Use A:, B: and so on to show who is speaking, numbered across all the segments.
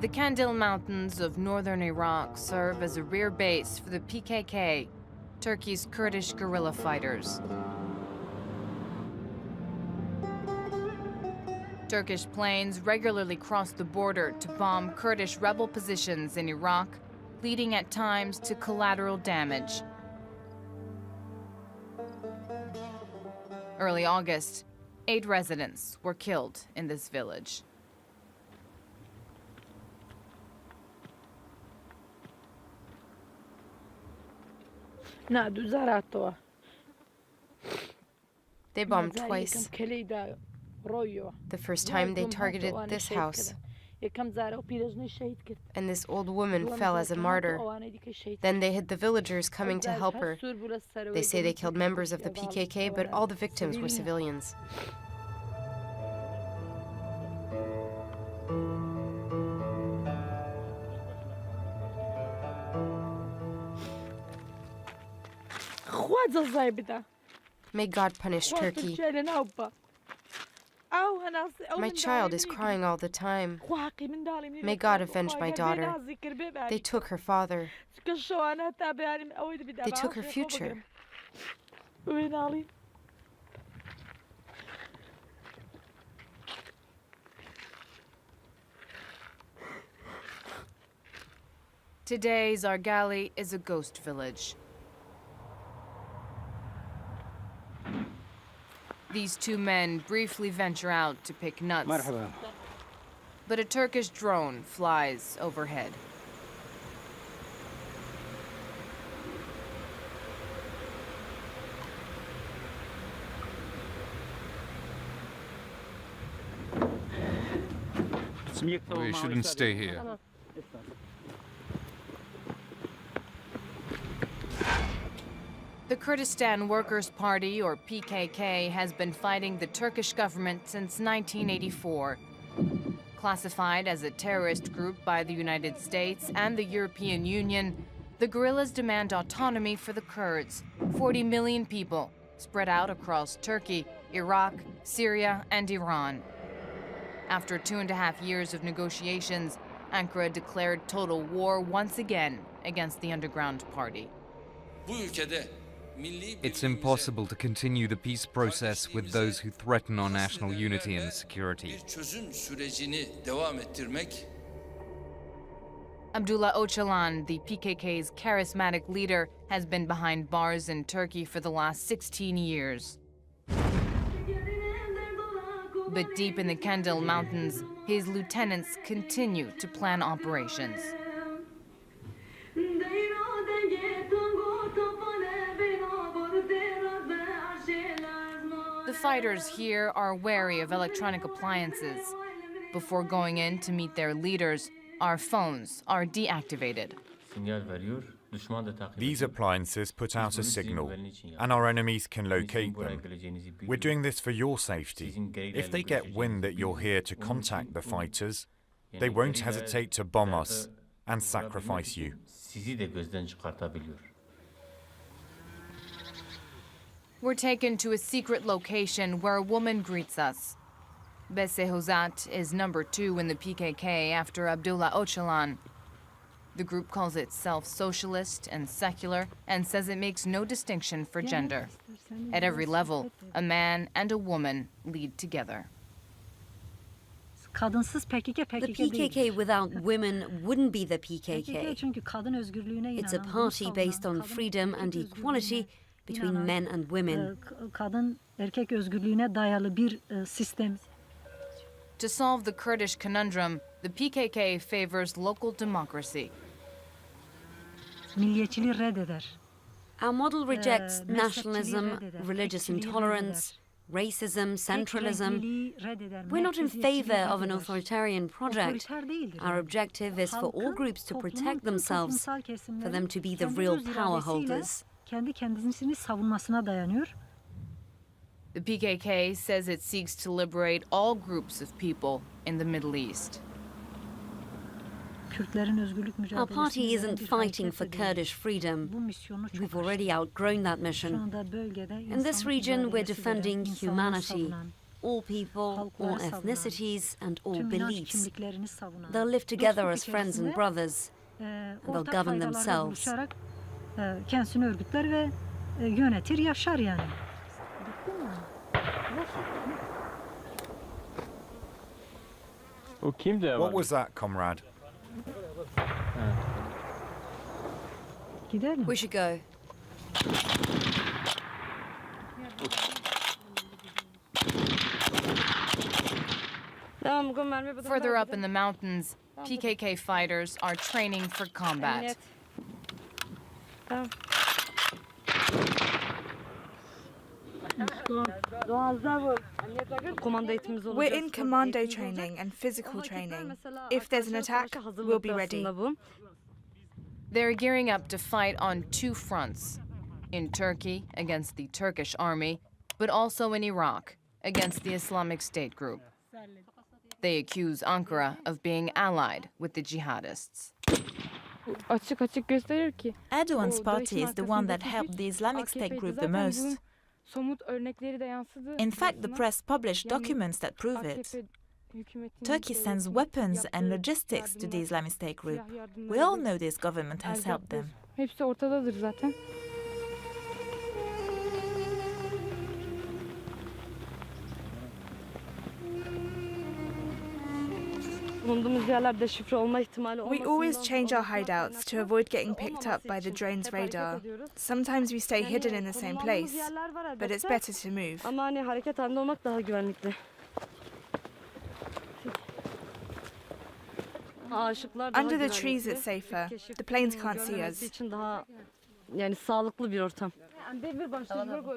A: The Kandil Mountains of northern Iraq serve as a rear base for the PKK, Turkey's Kurdish guerrilla fighters. Turkish planes regularly cross the border to bomb Kurdish rebel positions in Iraq, leading at times to collateral damage. Early August, 8 residents were killed in this village. They bombed twice. The first time they targeted this house, and this old woman fell as a martyr. Then they hit the villagers coming to help her. They say they killed members of the PKK, but all the victims were civilians. May God punish Turkey. My child is crying all the time. May God avenge my daughter. They took her father. They took her future. Today, Zargali is a ghost village. These two men briefly venture out to pick nuts. But a Turkish drone flies overhead.
B: We shouldn't stay here.
A: The Kurdistan Workers' Party, or PKK, has been fighting the Turkish government since 1984. Classified as a terrorist group by the United States and the European Union, the guerrillas demand autonomy for the Kurds, 40 million people, spread out across Turkey, Iraq, Syria, and Iran. After 2.5 years of negotiations, Ankara declared total war once again against the underground party.
B: It's impossible to continue the peace process with those who threaten our national unity and security.
A: Abdullah Öcalan, the PKK's charismatic leader, has been behind bars in Turkey for the last 16 years. But deep in the Kandil Mountains, his lieutenants continue to plan operations. The fighters here are wary of electronic appliances. Before going in to meet their leaders, our phones are deactivated.
C: These appliances put out a signal, and our enemies can locate them. We're doing this for your safety. If they get wind that you're here to contact the fighters, they won't hesitate to bomb us and sacrifice you.
A: We're taken to a secret location where a woman greets us. Bese Hozat is number 2 in the PKK after Abdullah Öcalan. The group calls itself socialist and secular and says it makes no distinction for gender. At every level, a man and a woman lead together.
D: The PKK without women wouldn't be the PKK. It's a party based on freedom and equality between men and women.
A: To solve the Kurdish conundrum, the PKK favors local democracy.
D: Our model rejects nationalism, religious intolerance, racism, centralism. We're not in favor of an authoritarian project. Our objective is for all groups to protect themselves, for them to be the real power holders.
A: The PKK says it seeks to liberate all groups of people in the Middle East.
D: Our party isn't fighting for Kurdish freedom. We've already outgrown that mission. In this region, we're defending humanity, all people, all ethnicities, and all beliefs. They'll live together as friends and brothers, and they'll govern themselves.
E: Kendisini örgütler ve yönetir, yaşar yani.
C: What was that, comrade?
E: Gidelim.
D: We should go.
A: Further up in the mountains, PKK fighters are training for combat.
F: We're in commando training and physical training. If there's an attack, we'll be ready.
A: They're gearing up to fight on two fronts, in Turkey against the Turkish army, but also in Iraq against the Islamic State group. They accuse Ankara of being allied with the jihadists.
G: Erdogan's party is the one that helped the Islamic State group the most. In fact, the press published documents that prove it. Turkey sends weapons and logistics to the Islamic State group. We all know this government has helped them.
F: We always change our hideouts to avoid getting picked up by the drone's radar. Sometimes we stay hidden in the same place, but it's better to move. Under the trees it's safer. The planes can't see us.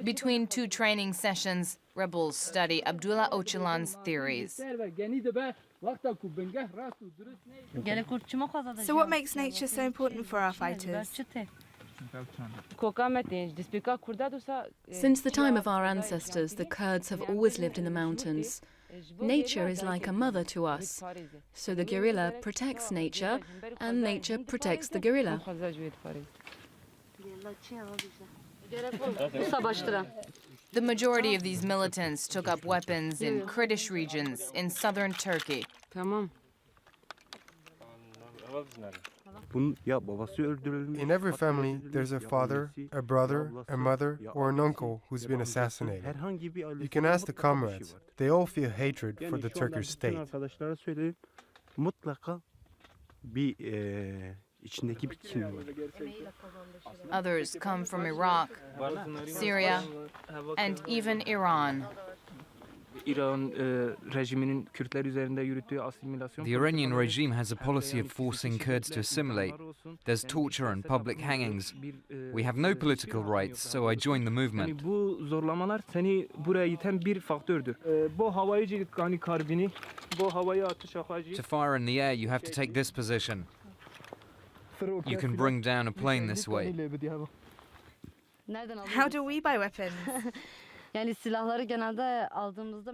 A: Between two training sessions, rebels study Abdullah Öcalan's theories.
F: So what makes nature so important for our fighters?
H: Since the time of our ancestors, the Kurds have always lived in the mountains. Nature is like a mother to us. So the guerrilla protects nature, and nature protects the guerrilla.
A: The majority of these militants took up weapons in Kurdish regions in southern Turkey.
I: In every family, there's a father, a brother, a mother, or an uncle who's been assassinated. You can ask the comrades. They all feel hatred for the Turkish state.
A: Others come from Iraq, Syria, and even Iran.
B: The Iranian regime has a policy of forcing Kurds to assimilate. There's torture and public hangings. We have no political rights, so I joined the movement. To fire in the air, you have to take this position. You can bring down a plane this way.
F: How do we buy weapons?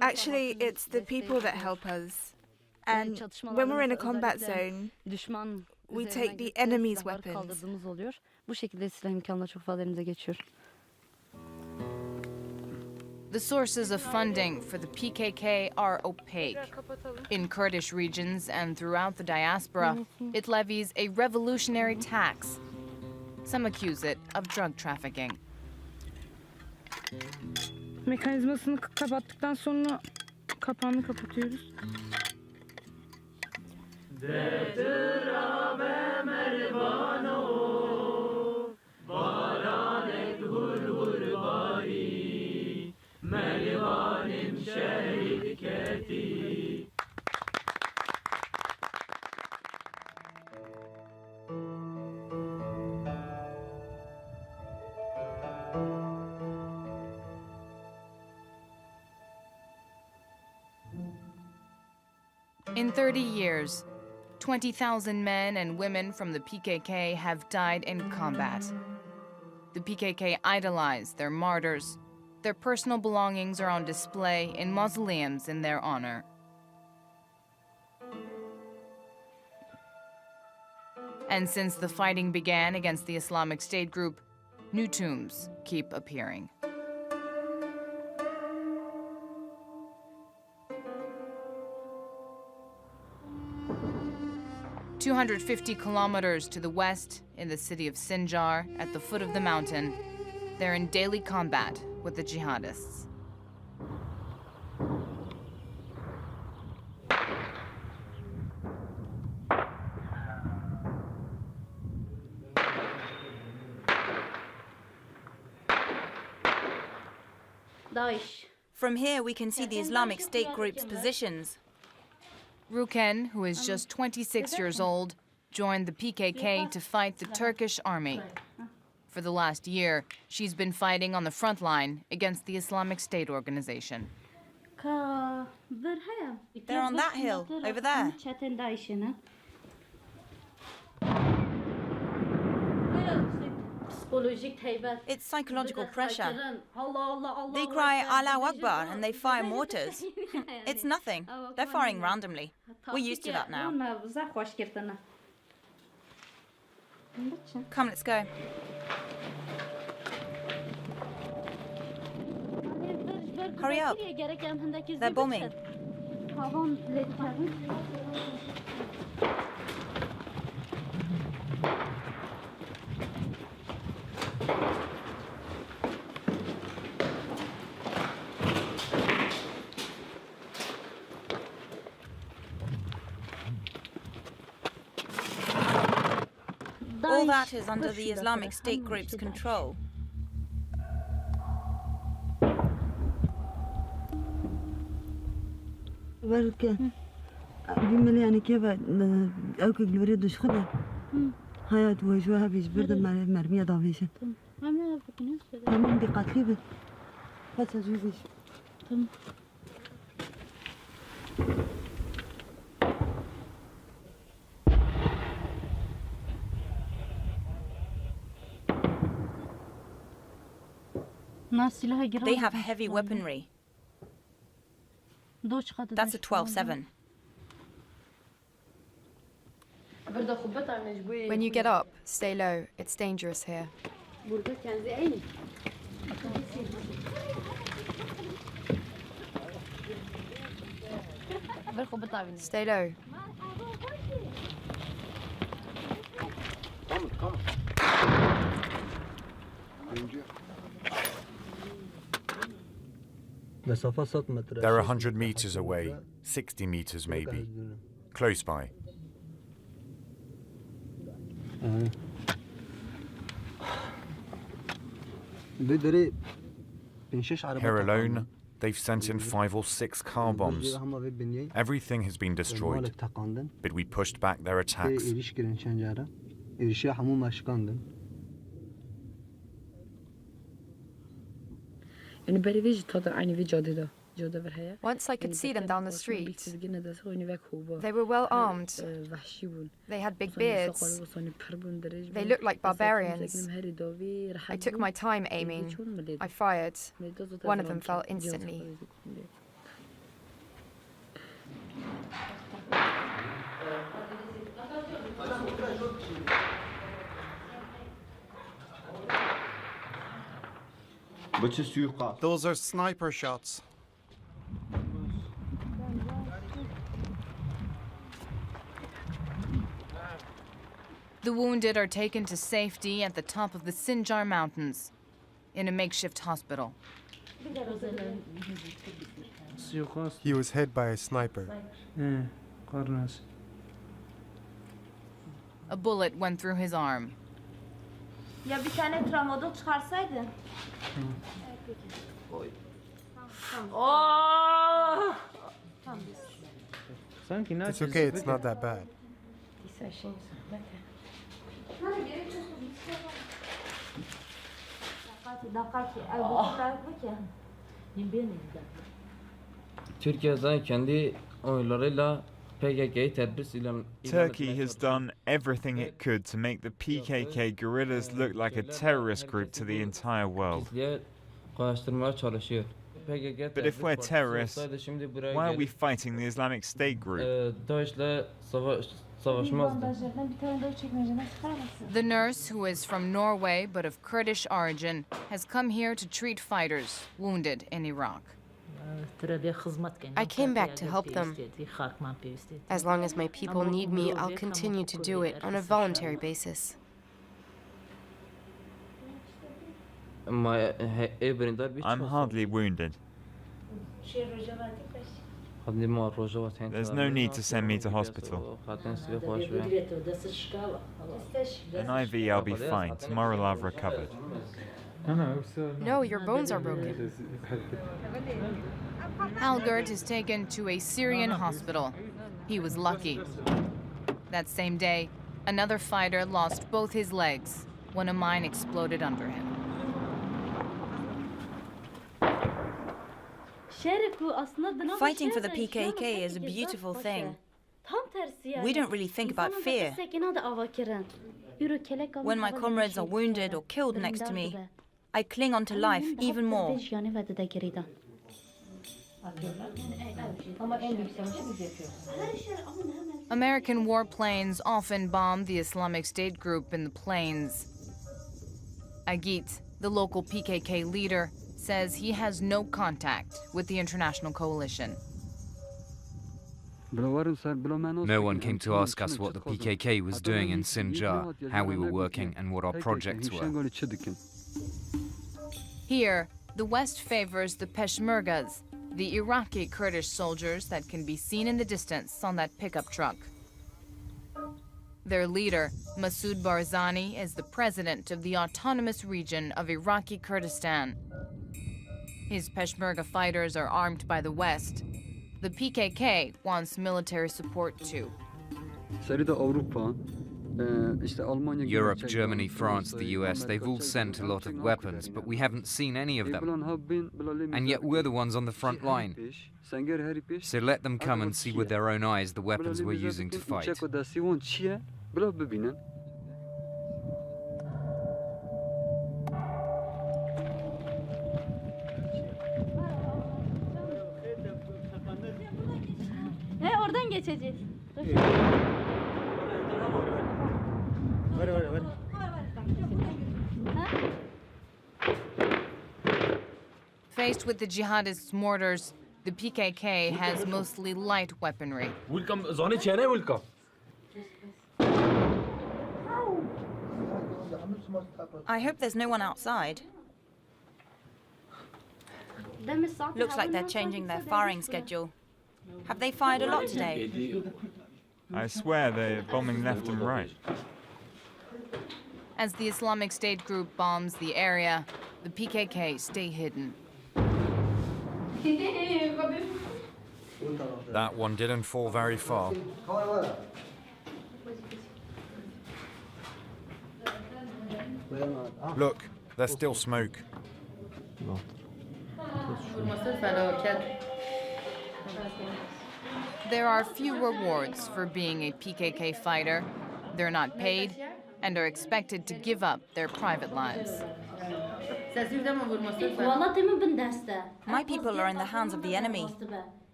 F: Actually, it's the people that help us. And when we're in a combat zone, we take the enemy's weapons.
A: The sources of funding for the PKK are opaque. In Kurdish regions and throughout the diaspora, it levies a revolutionary tax. Some accuse it of drug trafficking.
J: Mekanizmasını kapattıktan sonra kapağını kapatıyoruz.
A: In 30 years, 20,000 men and women from the PKK have died in combat. The PKK idolize their martyrs. Their personal belongings are on display in mausoleums in their honor. And since the fighting began against the Islamic State group, new tombs keep appearing. 250 kilometers to the west, in the city of Sinjar, at the foot of the mountain, they're in daily combat with the jihadists.
K: From here, we can see the Islamic State group's positions.
A: Ruken, who is just 26 years old, joined the PKK to fight the Turkish army. For the last year, she's been fighting on the front line against the Islamic State organization.
K: They're on that hill, over there. It's psychological pressure. They cry Allahu Akbar and they fire mortars. It's nothing. They're firing randomly. We're used to that now. Come, let's go. Hurry up. They're bombing. All that is under the Islamic State group's control.
L: حياة وجوها بيجبرد مرمية ضعيفة. تمام دي قتلي بس أجيبش.
K: They have heavy weaponry. That's a 12-7.
M: When you get up, stay low. It's dangerous here. Stay low.
C: They're 100 meters away, 60 meters maybe, close by. Here alone, they've sent in 5 or 6 car bombs. Everything has been destroyed, but we pushed back their attacks.
M: Once I could see them down the street. They were well armed. They had big beards. They looked like barbarians. I took my time aiming. I fired. One of them fell instantly.
N: Those are sniper shots.
A: The wounded are taken to safety at the top of the Sinjar Mountains in a makeshift hospital.
I: He was hit by a sniper.
A: A bullet went through his arm.
O: Ya bir tane tramadol çıkarsaydın.
I: It's okay, it's not that bad.
P: Türkiye kendi oylarıyla
Q: Turkey has done everything it could to make the PKK guerrillas look like a terrorist group to the entire world. But if we're terrorists, why are we fighting the Islamic State group?
A: The nurse, who is from Norway but of Kurdish origin, has come here to treat fighters wounded in Iraq.
R: I came back to help them. As long as my people need me, I'll continue to do it on a voluntary basis.
Q: I'm hardly wounded. There's no need to send me to hospital. An IV, I'll be fine. Tomorrow I'll have recovered.
R: No, your bones are broken.
A: Algert is taken to a Syrian hospital. He was lucky. That same day, another fighter lost both his legs when a mine exploded under him.
K: Fighting for the PKK is a beautiful thing. We don't really think about fear. When my comrades are wounded or killed next to me, I cling on to life even more.
A: American warplanes often bomb the Islamic State group in the plains. Agit, the local PKK leader, says he has no contact with the international coalition.
B: No one came to ask us what the PKK was doing in Sinjar, how we were working, and what our projects were.
A: Here, the West favors the Peshmergas, the Iraqi Kurdish soldiers that can be seen in the distance on that pickup truck. Their leader, Masoud Barzani, is the president of the autonomous region of Iraqi Kurdistan. His Peshmerga fighters are armed by the West. The PKK wants military support too.
B: Europe, Germany, France, the US, they've all sent a lot of weapons, but we haven't seen any of them. And yet we're the ones on the front line. So let them come and see with their own eyes the weapons we're using to fight.
O: Oradan geçeceğiz.
A: Faced with the jihadists' mortars, the PKK has mostly light weaponry.
K: I hope there's no one outside. Looks like they're changing their firing schedule. Have they fired a lot today?
Q: I swear they're bombing left and right.
A: As the Islamic State group bombs the area, the PKK stay hidden.
C: That one didn't fall very far. Look, there's still smoke.
A: There are few rewards for being a PKK fighter. They're not paid and are expected to give up their private lives.
K: My people are in the hands of the enemy.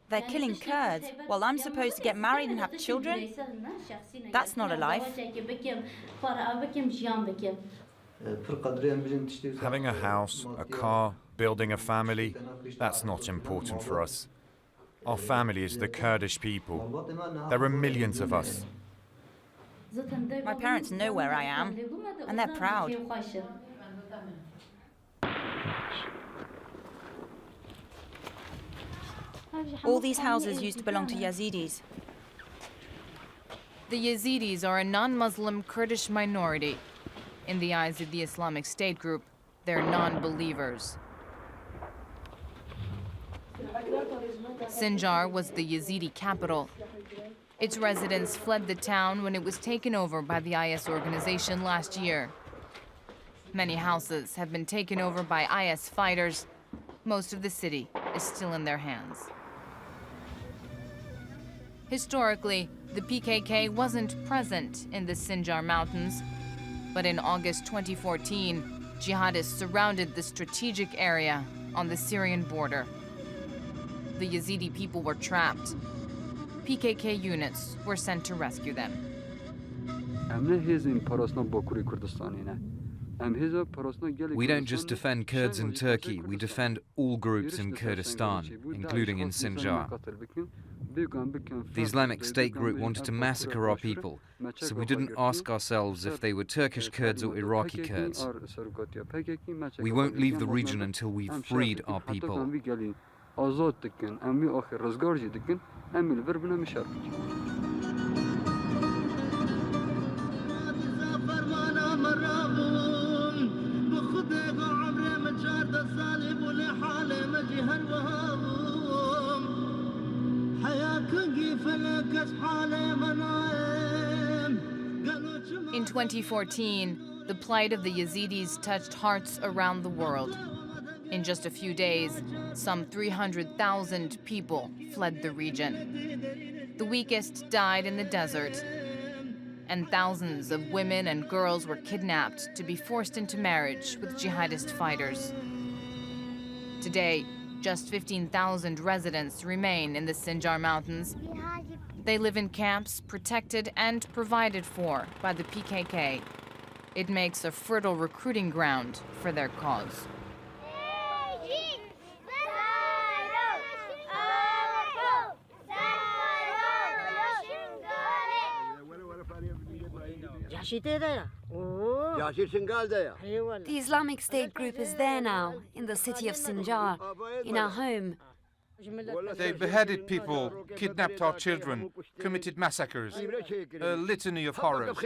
K: They're killing Kurds while I'm supposed to get married and have children? That's not a life.
C: Having a house, a car, building a family, that's not important for us. Our family is the Kurdish people. There are millions of us.
K: My parents know where I am, and they're proud. All these houses used to belong to Yazidis.
A: The Yazidis are a non-Muslim Kurdish minority. In the eyes of the Islamic State group, they're non-believers. Sinjar was the Yazidi capital. Its residents fled the town when it was taken over by the IS organization last year. Many houses have been taken over by IS fighters. Most of the city is still in their hands. Historically, the PKK wasn't present in the Sinjar Mountains, but in August 2014, jihadists surrounded the strategic area on the Syrian border. The Yazidi people were trapped. PKK units were sent to rescue them.
B: We don't just defend Kurds in Turkey, we defend all groups in Kurdistan, including in Sinjar. The Islamic State group wanted to massacre our people, so we didn't ask ourselves if they were Turkish Kurds or Iraqi Kurds. We won't leave the region until we've freed our people.
A: In 2014, the plight of the Yazidis touched hearts around the world. In just a few days, some 300,000 people fled the region. The weakest died in the desert, and thousands of women and girls were kidnapped to be forced into marriage with jihadist fighters. Today, just 15,000 residents remain in the Sinjar Mountains. They live in camps protected and provided for by the PKK. It makes a fertile recruiting ground for their cause.
D: The Islamic State group is there now, in the city of Sinjar, in our home.
S: They beheaded people, kidnapped our children, committed massacres, a litany of horrors.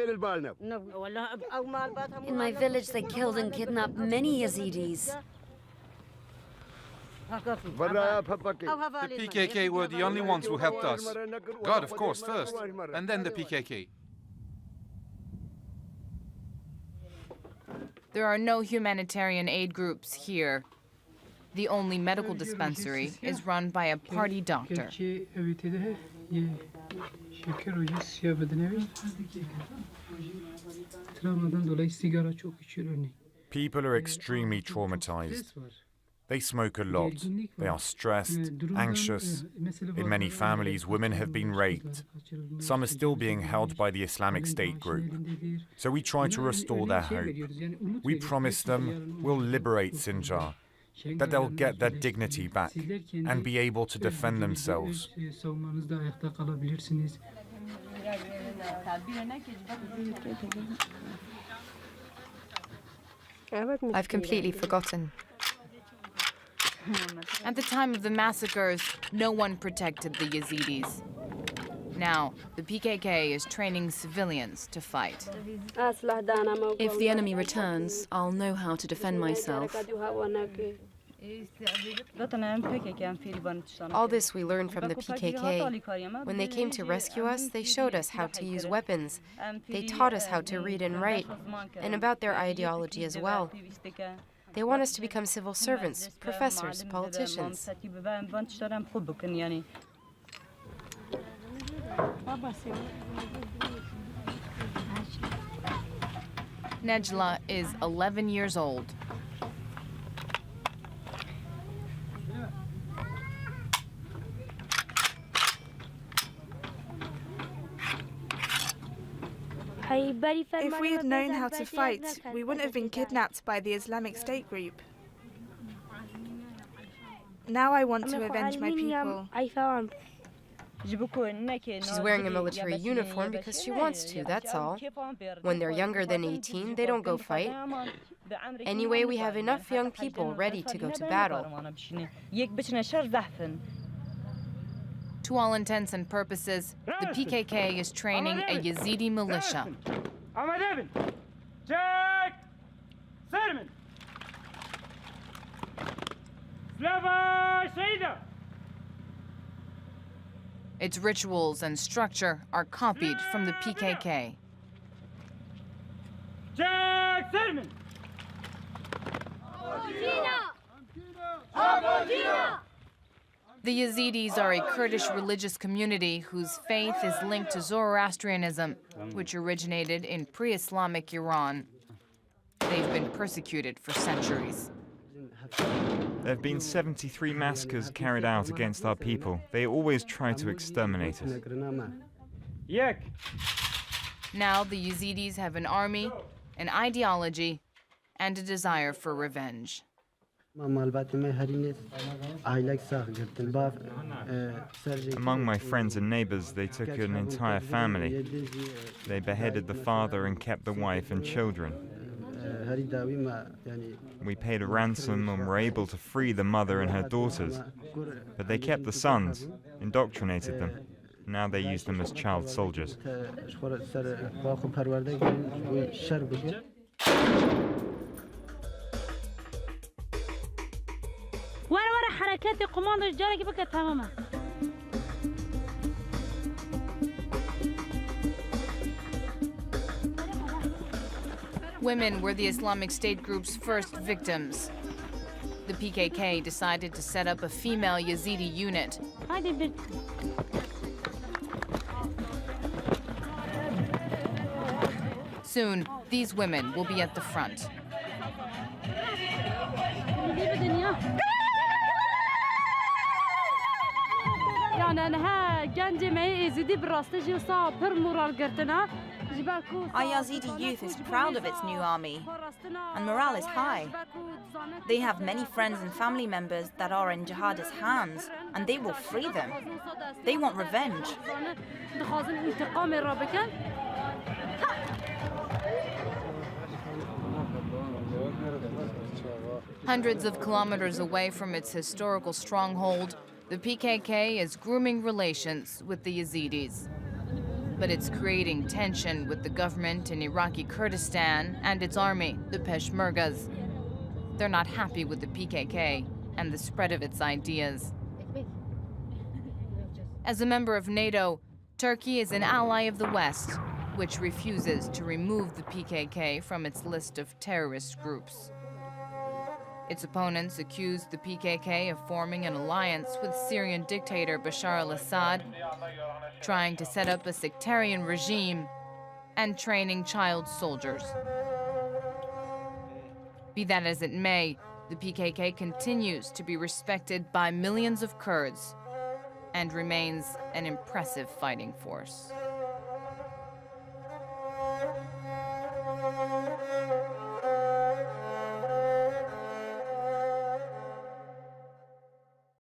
D: In my village, they killed and kidnapped many Yazidis.
S: The PKK were the only ones who helped us. God, of course, first, and then the PKK.
A: There are no humanitarian aid groups here. The only medical dispensary is run by a party doctor.
C: People are extremely traumatized. They smoke a lot. They are stressed, anxious. In many families, women have been raped. Some are still being held by the Islamic State group. So we try to restore their hope. We promise them we'll liberate Sinjar, that they'll get their dignity back and be able to defend themselves.
M: I've completely forgotten.
A: At the time of the massacres, no one protected the Yazidis. Now, the PKK is training civilians to fight.
H: If the enemy returns, I'll know how to defend myself. All this we learned from the PKK. When they came to rescue us, they showed us how to use weapons. They taught us how to read and write, and about their ideology as well. They want us to become civil servants, professors, politicians.
A: Nejla is 11 years old.
F: If we had known how to fight, we wouldn't have been kidnapped by the Islamic State group. Now I want to avenge my people.
H: She's wearing a military uniform because she wants to, that's all. When they're younger than 18, they don't go fight. Anyway, we have enough young people ready to go to battle.
A: To all intents and purposes, the PKK is training a Yazidi militia. Its rituals and structure are copied from the PKK. The Yazidis are a Kurdish religious community whose faith is linked to Zoroastrianism, which originated in pre-Islamic Iran. They've been persecuted for centuries.
Q: There have been 73 massacres carried out against our people. They always try to exterminate us.
A: Now the Yazidis have an army, an ideology, and a desire for revenge.
Q: Among my friends and neighbors, they took an entire family. They beheaded the father and kept the wife and children. We paid a ransom and were able to free the mother and her daughters. But they kept the sons, indoctrinated them. Now they use them as child soldiers.
A: Women were the Islamic State group's first victims. The PKK decided to set up a female Yazidi unit. Soon, these women will be at the front.
K: Our Yazidi youth is proud of its new army, and morale is high. They have many friends and family members that are in jihadist hands, and they will free them. They want revenge.
A: Hundreds of kilometers away from its historical stronghold, the PKK is grooming relations with the Yazidis. But it's creating tension with the government in Iraqi Kurdistan and its army, the Peshmergas. They're not happy with the PKK and the spread of its ideas. As a member of NATO, Turkey is an ally of the West, which refuses to remove the PKK from its list of terrorist groups. Its opponents accuse the PKK of forming an alliance with Syrian dictator Bashar al-Assad, trying to set up a sectarian regime, and training child soldiers. Be that as it may, the PKK continues to be respected by millions of Kurds and remains an impressive fighting force.